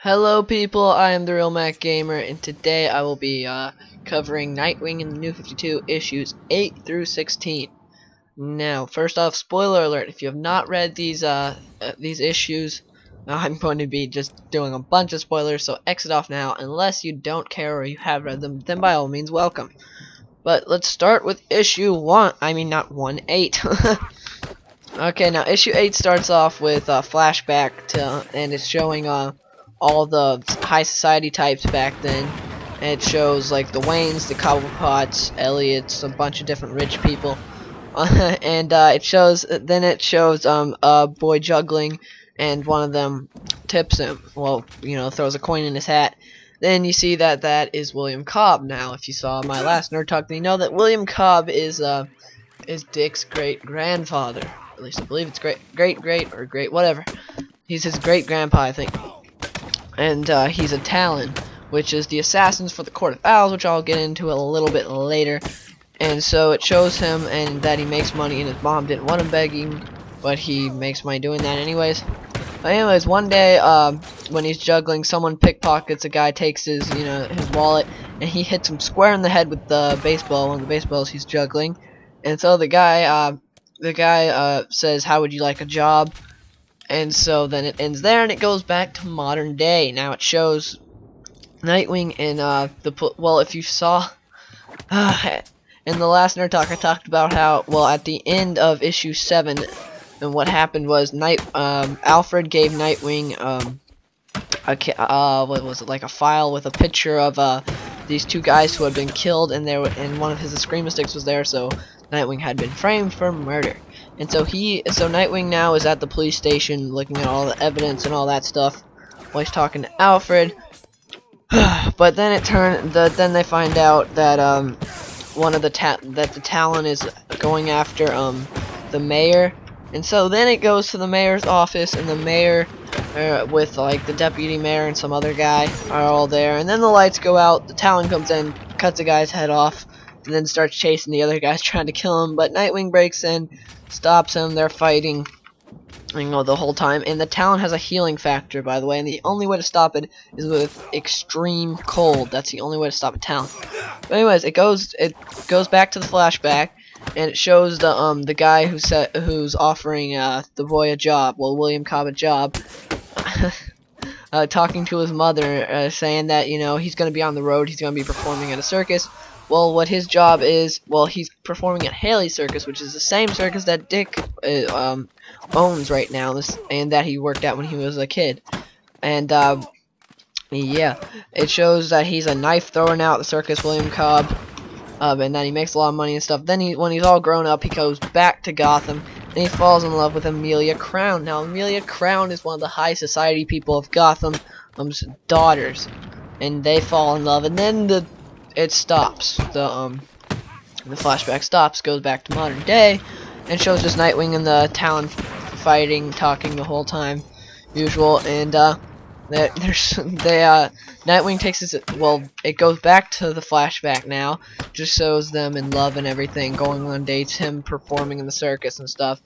Hello people, I am the Real Mac Gamer, and today I will be covering Nightwing in the New 52 issues 8 through 16. Now, first off, spoiler alert, if you have not read these issues, I'm going to be just doing a bunch of spoilers, so exit off now. Unless you don't care or you have read them, then by all means, welcome. But let's start with issue 1, I mean not 1, 8. Okay, now issue 8 starts off with a flashback and it's showing all the high society types back then. And it shows like the Waynes, the Cobblepots, Elliots, a bunch of different rich people. And it shows a boy juggling, and one of them tips him. Well, you know, throws a coin in his hat. Then you see that is William Cobb. Now, if you saw my last Nerd Talk, then you know that William Cobb is Dick's great grandfather. At least I believe it's great, whatever. He's his great grandpa, I think. And he's a Talon, which is the assassins for the Court of Owls, which I'll get into a little bit later. And so it shows him and that he makes money, and his mom didn't want him begging, but he makes money doing that anyways. But anyways, one day when he's juggling, someone pickpockets a guy, takes his wallet, and he hits him square in the head with the baseball, one of the baseballs he's juggling. And so the guy says, "How would you like a job?" And so then it ends there, and it goes back to modern day. Now it shows Nightwing in if you saw in the last Nerd Talk, I talked about how, well, at the end of issue 7, and what happened was Alfred gave Nightwing what was it, like a file with a picture of these two guys who had been killed, and one of his Screamer sticks was there, so Nightwing had been framed for murder. And so Nightwing now is at the police station looking at all the evidence and all that stuff while he's talking to Alfred. But then then they find out that the Talon is going after the mayor. And so then it goes to the mayor's office, and the mayor with like the deputy mayor and some other guy are all there. And then the lights go out, the Talon comes in, cuts a guy's head off, and then starts chasing the other guys trying to kill him. But Nightwing breaks in, stops him. They're fighting, the whole time. And the Talon has a healing factor, by the way, and the only way to stop it is with extreme cold. That's the only way to stop a Talon. But anyways, it goes back to the flashback, and it shows the guy who's offering the boy a job, well, William Cobb a job, talking to his mother, saying that he's going to be on the road, he's going to be performing at a circus. Well, what his job is, well, he's performing at Haley's Circus, which is the same circus that Dick owns right now, and that he worked at when he was a kid. And yeah, it shows that he's a knife thrower now at the circus, William Cobb, and that he makes a lot of money and stuff. Then when he's all grown up, he goes back to Gotham, and he falls in love with Amelia Crown. Now, Amelia Crown is one of the high society people of Gotham's daughters, and they fall in love, and then it stops. The flashback stops, goes back to modern day, and shows just Nightwing and the Talon fighting, talking the whole time, usual. And Nightwing takes his, it goes back to the flashback now, just shows them in love and everything, going on dates, him performing in the circus and stuff.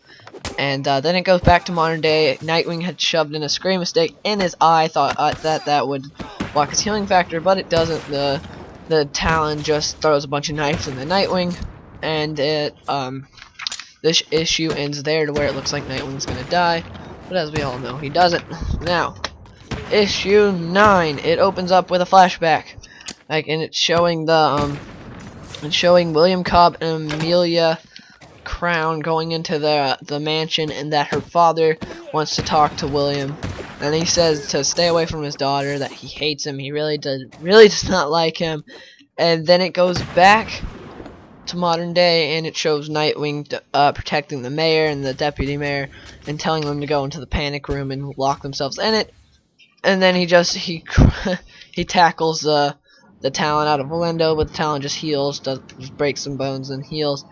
And then it goes back to modern day. Nightwing had shoved in a Screamer stick in his eye, thought that would block his healing factor, but it doesn't. The Talon just throws a bunch of knives in the Nightwing, and this issue ends there, to where it looks like Nightwing's gonna die, but as we all know, he doesn't. Now, issue 9, it opens up with a flashback, and it's showing William Cobb and Amelia Crown going into the mansion, and that her father wants to talk to William. And he says to stay away from his daughter, that he hates him, he really does not like him. And then it goes back to modern day, and it shows Nightwing protecting the mayor and the deputy mayor, and telling them to go into the panic room and lock themselves in it. And then he tackles the Talon out of a window, but the Talon just heals, just breaks some bones and heals.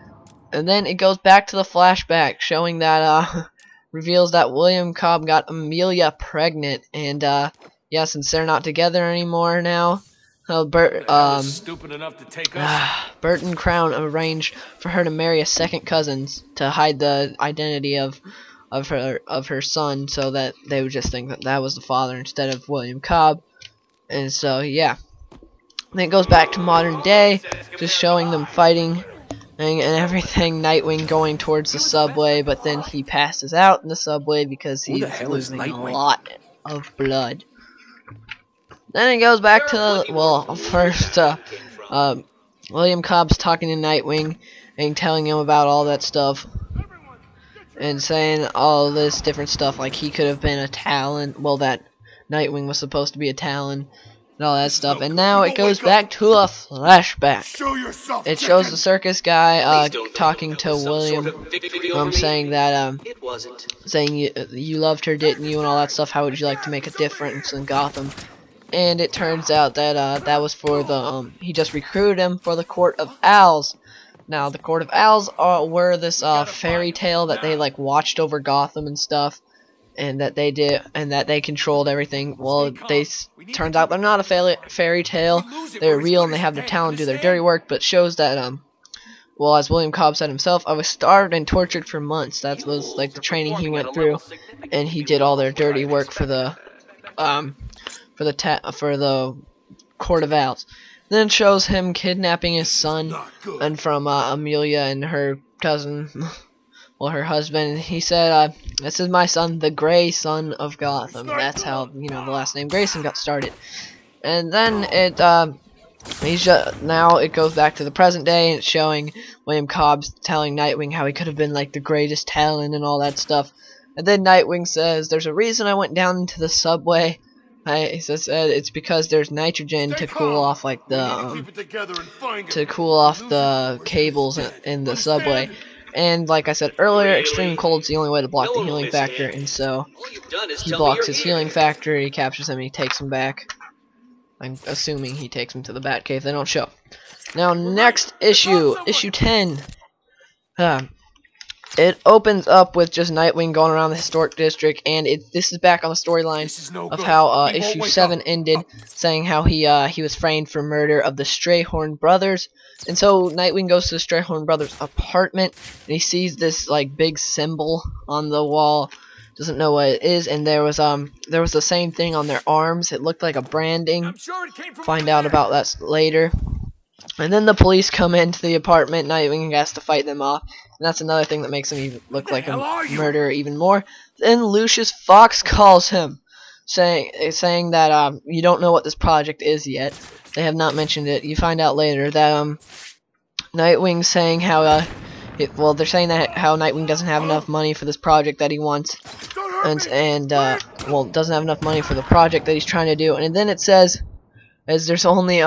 And then it goes back to the flashback, showing that reveals that William Cobb got Amelia pregnant, and yeah, since they're not together anymore now, Bert and Crown arranged for her to marry a second cousin to hide the identity of of her son, so that they would just think that that was the father instead of William Cobb. And so yeah, then it goes back to modern day, just showing them fighting and everything. Nightwing going towards the subway, but then he passes out in the subway because he's losing a lot of blood. Then it goes back to, well, first William Cobb's talking to Nightwing and telling him about all that stuff and saying all this different stuff, like he could have been a Talon, well, that Nightwing was supposed to be a Talon and all that stuff. And now it goes back to a flashback. It shows the circus guy talking to William, saying that saying you loved her, didn't you, and all that stuff. How would you like to make a difference in Gotham? And it turns out that that was for the he just recruited him for the Court of Owls. Now the Court of Owls were this fairy tale that they like watched over Gotham and stuff, and that they did, and that they controlled everything. Well, turns out they're not a fairy tale. They're real, and they have their talent do their dirty work. But shows that well, as William Cobb said himself, I was starved and tortured for months. That was like the training he went through, and he did all their dirty work for the Court of Owls. Then it shows him kidnapping his son, and from Amelia and her cousin, well, her husband. He said, "This is my son, the Gray Son of Gotham." That's how, you know, the last name Grayson got started. And then it now it goes back to the present day, and it's showing William Cobb telling Nightwing how he could have been like the greatest Talon and all that stuff. And then Nightwing says, "There's a reason I went down into the subway." He says it's because there's nitrogen to cool off like the cables in the subway. And like I said earlier, extreme cold's the only way to block the healing factor, and so he blocks his healing factor. He captures him. He takes him back. I'm assuming he takes him to the Batcave. They don't show. Now next issue 10. It opens up with just Nightwing going around the historic district, and this is back on the storyline of how issue 7 ended, saying how he was framed for murder of the Strayhorn brothers. And so Nightwing goes to the Strayhorn brothers' apartment, and he sees this like big symbol on the wall. Doesn't know what it is, and there was the same thing on their arms. It looked like a branding. Find out about that later. And then the police come into the apartment. Nightwing has to fight them off. And that's another thing that makes him look like a murderer even more. Then Lucius Fox calls him, saying that you don't know what this project is yet. They have not mentioned it. You find out later that Nightwing's saying how well, they're saying that how Nightwing doesn't have enough money for this project that he wants, and well, doesn't have enough money for the project that he's trying to do. And then it says, as there's only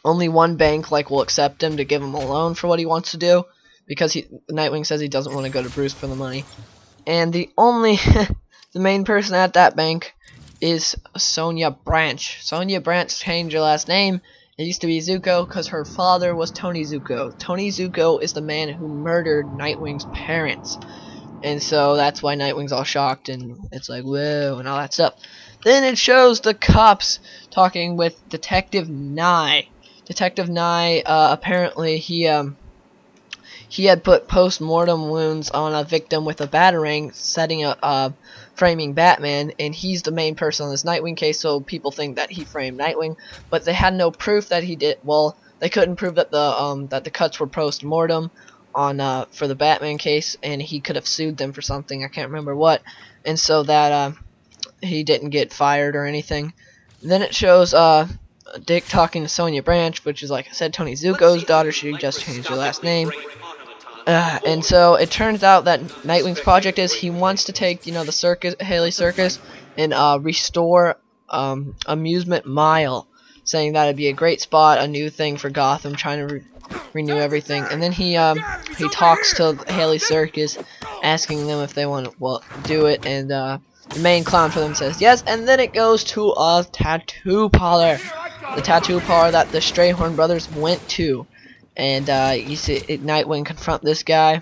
one bank like will accept him to give him a loan for what he wants to do, because Nightwing says he doesn't want to go to Bruce for the money. And the main person at that bank is Sonia Branch. Sonia Branch changed her last name. It used to be Zuko because her father was Tony Zuko. Tony Zuko is the man who murdered Nightwing's parents. And so that's why Nightwing's all shocked, and it's like, whoa, and all that stuff. Then it shows the cops talking with Detective Nye. Detective Nye, apparently he had put post-mortem wounds on a victim with a batarang, framing Batman, and he's the main person on this Nightwing case, so people think that he framed Nightwing, but they had no proof that he did. Well, they couldn't prove that the cuts were post-mortem on for the Batman case, and he could have sued them for something, I can't remember what, and so that he didn't get fired or anything. Then it shows Dick talking to Sonia Branch, which is, like I said, Tony Zuko's daughter. She just changed her last name. And so it turns out that Nightwing's project is he wants to take, you know, the circus, Haley Circus, and restore Amusement Mile, saying that it'd be a great spot, a new thing for Gotham, trying to renew everything. And then he talks to Haley Circus, asking them if they want to do it, and the main clown for them says yes. And then it goes to a tattoo parlor, the tattoo parlor that the Strayhorn brothers went to. And you see Nightwing confront this guy,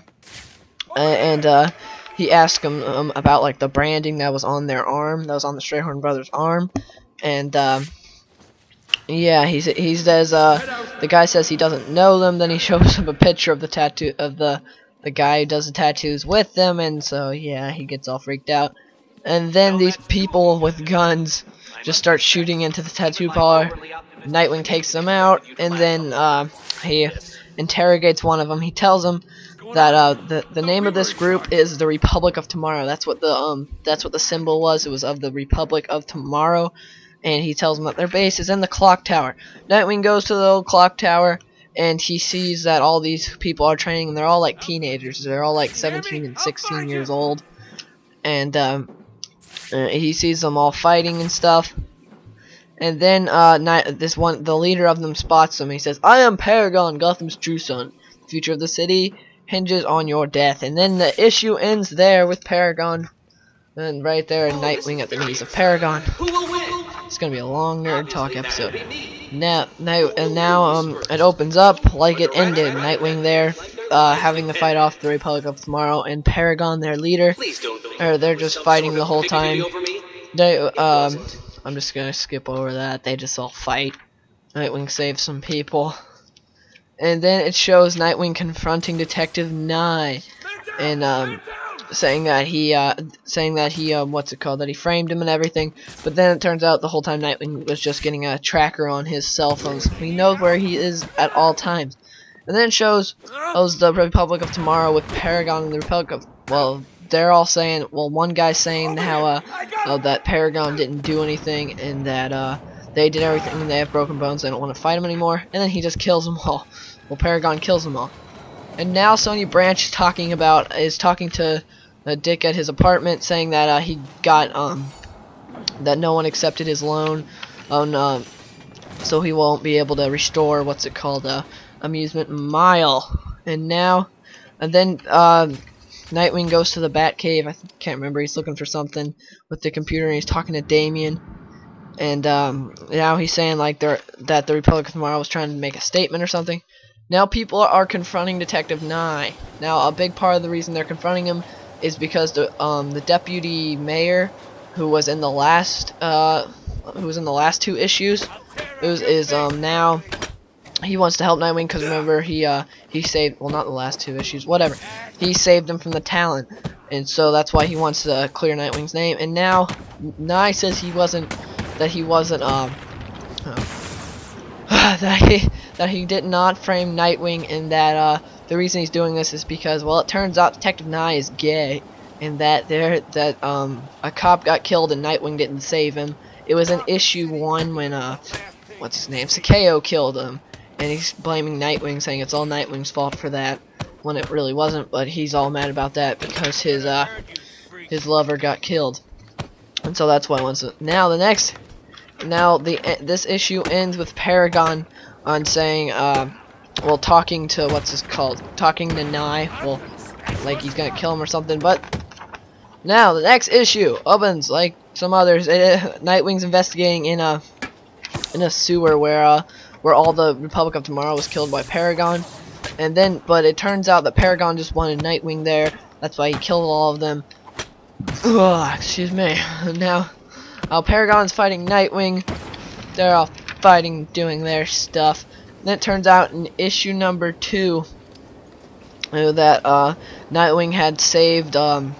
and he asks him about like the branding that was on their arm, that was on the Strayhorn brothers' arm, and yeah, he says the guy says he doesn't know them. Then he shows him a picture of the tattoo of the the guy who does the tattoos with them, and so yeah, he gets all freaked out. And then these people with guns just start shooting into the tattoo parlor. Nightwing takes them out, and then he interrogates one of them. He tells him that the name of this group is the Republic of Tomorrow. That's what the symbol was. It was of the Republic of Tomorrow. And he tells them that their base is in the clock tower. Nightwing goes to the old clock tower, and he sees that all these people are training, and they're all like teenagers. They're all like 17 and 16 years old. And he sees them all fighting and stuff. And then the leader of them spots him. He says, "I am Paragon, Gotham's true son. The future of the city hinges on your death." And then the issue ends there with Paragon, and right there, and Nightwing at the knees of Paragon. It's gonna be a long nerd talk episode. Now it opens up like it ended. Nightwing there, having the fight off the Republic of Tomorrow, and Paragon, their leader, they're just fighting the whole time. I'm just gonna skip over that. They just all fight. Nightwing saves some people, and then it shows Nightwing confronting Detective Nye, and saying that he that he framed him and everything. But then it turns out the whole time Nightwing was just getting a tracker on his cell phone, so he knows where he is at all times. And then it shows the Republic of Tomorrow with Paragon and the Republic of, well, they're all saying, well, one guy's saying how that Paragon didn't do anything, and that they did everything, and they have broken bones, they don't want to fight him anymore, and then he just kills them all. Well, Paragon kills them all. And now Sonya Branch is talking to Dick at his apartment, saying that he got that no one accepted his loan, so he won't be able to restore what's it called, Amusement Mile. And then Nightwing goes to the Batcave. I can't remember. He's looking for something with the computer, and he's talking to Damien. And now he's saying like that the Republic of Tomorrow was trying to make a statement or something. Now people are confronting Detective Nye. Now a big part of the reason they're confronting him is because the deputy mayor, who was in the last two issues, now he wants to help Nightwing, because remember he saved, well, not the last two issues, whatever, he saved him from the Talon, and so that's why he wants to clear Nightwing's name. And now Nye says that he did not frame Nightwing, and that the reason he's doing this is because, well, it turns out Detective Nye is gay, and that a cop got killed and Nightwing didn't save him. It was in issue 1 when what's his name, Sakeo killed him, and he's blaming Nightwing, saying it's all Nightwing's fault for that, when it really wasn't. But he's all mad about that because his lover got killed, and so that's why he wants it. Now this issue ends with Paragon on saying, well, talking to Nye, well, like he's gonna kill him or something. But now the next issue opens like some others. Nightwing's investigating in a sewer where all the Republic of Tomorrow was killed by Paragon, but it turns out that Paragon just wanted Nightwing there. That's why he killed all of them. Ugh, excuse me. Now Paragon's fighting Nightwing. They're all fighting, doing their stuff. Then it turns out in issue number 2 that Nightwing had saved the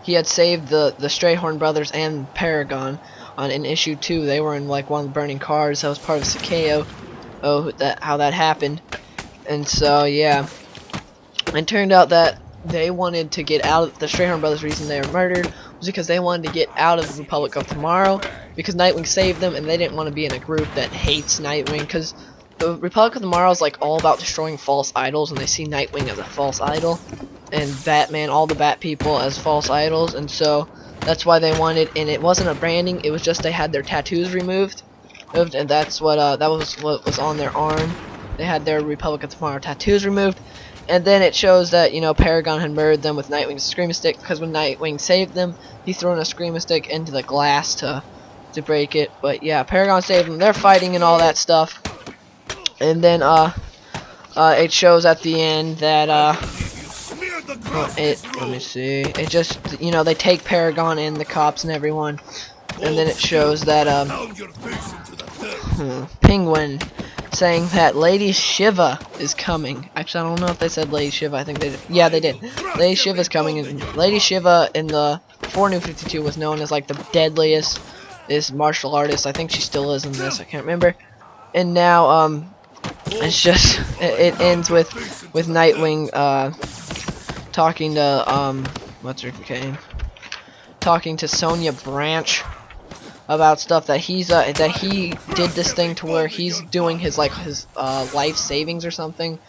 Strayhorn brothers and Paragon. In issue 2, they were in like one of the burning cars. That was part of Sakeo. How that happened. And so yeah, it turned out that they wanted to get out of the Strayhorn brothers. Reason they were murdered was because they wanted to get out of the Republic of Tomorrow, because Nightwing saved them, and they didn't want to be in a group that hates Nightwing, because the Republic of Tomorrow is like all about destroying false idols, and they see Nightwing as a false idol, and Batman, all the Bat people, as false idols. And so that's why they wanted, and it wasn't a branding, it was just they had their tattoos removed, and that's what that was what was on their arm. They had their Republic of Tomorrow tattoos removed. And then it shows that, Paragon had murdered them with Nightwing's Screamer Stick, because when Nightwing saved them, he threw in a Screamer Stick into the glass to break it. But yeah, Paragon saved them. They're fighting and all that stuff. And then it shows at the end that let me see. It just, they take Paragon and the cops and everyone. And then it shows that Penguin saying that Lady Shiva is coming. Actually, I don't know if they said Lady Shiva. I think they did. Yeah, they did. Lady Shiva is coming, and Lady Shiva in the 4 New 52 was known as like the deadliest martial artist. I think she still is in this. I can't remember. And now it's just it ends with Nightwing talking to what's her name? Talking to Sonya Branch about stuff that he did this thing to where he's doing his life savings or something.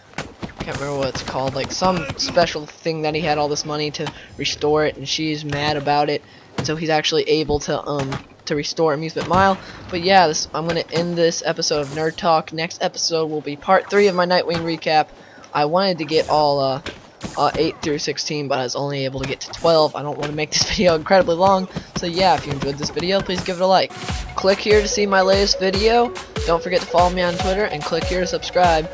Can't remember what it's called, like some special thing that he had all this money to restore it, and she's mad about it, and so he's actually able to restore Amusement Mile. But yeah, I'm gonna end this episode of Nerd Talk. Next episode will be part 3 of my Nightwing recap. I wanted to get all 8 through 16, but I was only able to get to 12. I don't want to make this video incredibly long, so yeah, if you enjoyed this video, please give it a like. Click here to see my latest video. Don't forget to follow me on Twitter, and click here to subscribe.